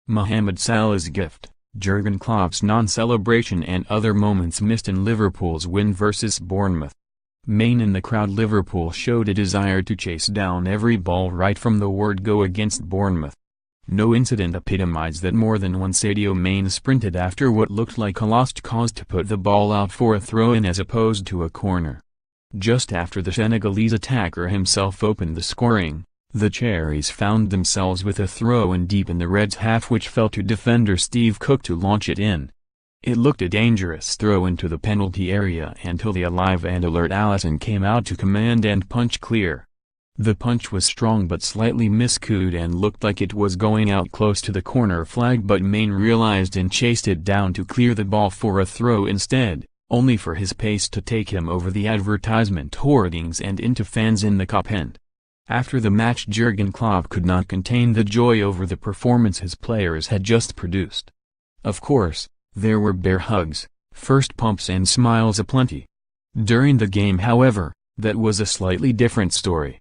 Mohamed Salah's gift, Jurgen Klopp's non-celebration and other moments missed in Liverpool's win versus Bournemouth. Mane in the crowd. Liverpool showed a desire to chase down every ball right from the word go against Bournemouth. No incident epitomized that more than once. Sadio Mane sprinted after what looked like a lost cause to put the ball out for a throw-in as opposed to a corner. Just after the Senegalese attacker himself opened the scoring, the Cherries found themselves with a throw-in deep in the Reds' half which fell to defender Steve Cook to launch it in. It looked a dangerous throw into the penalty area until the alive and alert Alisson came out to command and punch clear. The punch was strong but slightly miscued and looked like it was going out close to the corner flag, but Mane realized and chased it down to clear the ball for a throw instead, only for his pace to take him over the advertisement hoardings and into fans in the Kop end. After the match, Jurgen Klopp could not contain the joy over the performance his players had just produced. Of course, there were bear hugs, first pumps and smiles aplenty. During the game, however, that was a slightly different story.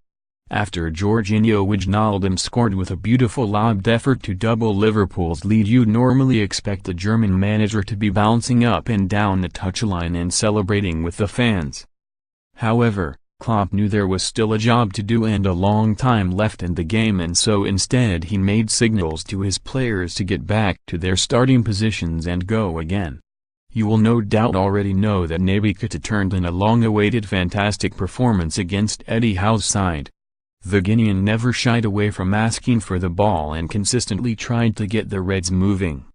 After Georginio Wijnaldum scored with a beautiful lobbed effort to double Liverpool's lead, you'd normally expect the German manager to be bouncing up and down the touchline and celebrating with the fans. However, Klopp knew there was still a job to do and a long time left in the game, and so instead he made signals to his players to get back to their starting positions and go again. You will no doubt already know that Naby Keita turned in a long-awaited fantastic performance against Eddie Howe's side. The Guinean never shied away from asking for the ball and consistently tried to get the Reds moving.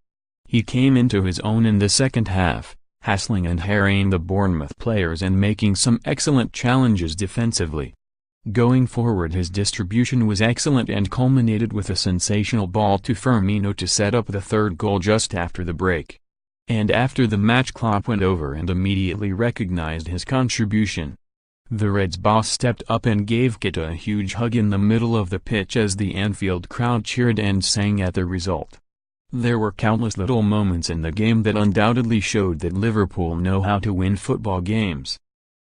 He came into his own in the second half, hassling and harrying the Bournemouth players and making some excellent challenges defensively. Going forward, his distribution was excellent and culminated with a sensational ball to Firmino to set up the third goal just after the break. And after the match, Klopp went over and immediately recognized his contribution. The Reds boss stepped up and gave Keita a huge hug in the middle of the pitch as the Anfield crowd cheered and sang at the result. There were countless little moments in the game that undoubtedly showed that Liverpool know how to win football games.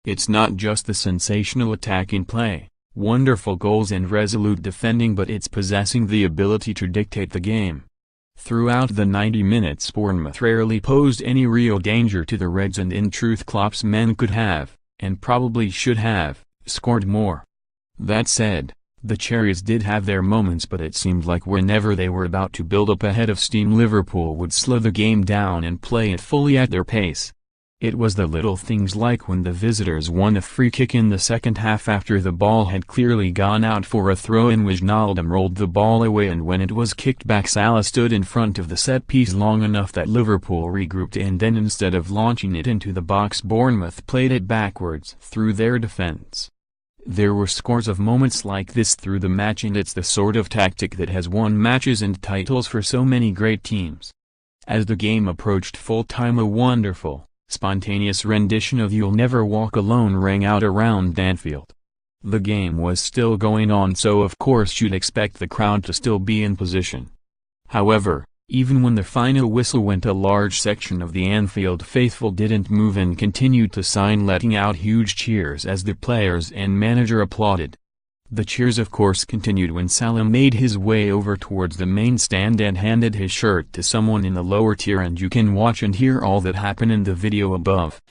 It's not just the sensational attacking play, wonderful goals and resolute defending, but it's possessing the ability to dictate the game. Throughout the 90 minutes, Bournemouth rarely posed any real danger to the Reds, and in truth Klopp's men could have, and probably should have, scored more. That said, the Cherries did have their moments, but it seemed like whenever they were about to build up a head of steam, Liverpool would slow the game down and play it fully at their pace. It was the little things like when the visitors won a free kick in the second half after the ball had clearly gone out for a throw-in. Wijnaldum rolled the ball away, and when it was kicked back, Salah stood in front of the set piece long enough that Liverpool regrouped, and then instead of launching it into the box, Bournemouth played it backwards through their defense. There were scores of moments like this through the match, and it's the sort of tactic that has won matches and titles for so many great teams. As the game approached full time, a wonderful, spontaneous rendition of "You'll Never Walk Alone" rang out around Anfield. The game was still going on, so of course you'd expect the crowd to still be in position. However, even when the final whistle went, a large section of the Anfield faithful didn't move and continued to sign, letting out huge cheers as the players and manager applauded. The cheers of course continued when Salah made his way over towards the main stand and handed his shirt to someone in the lower tier, and you can watch and hear all that happened in the video above.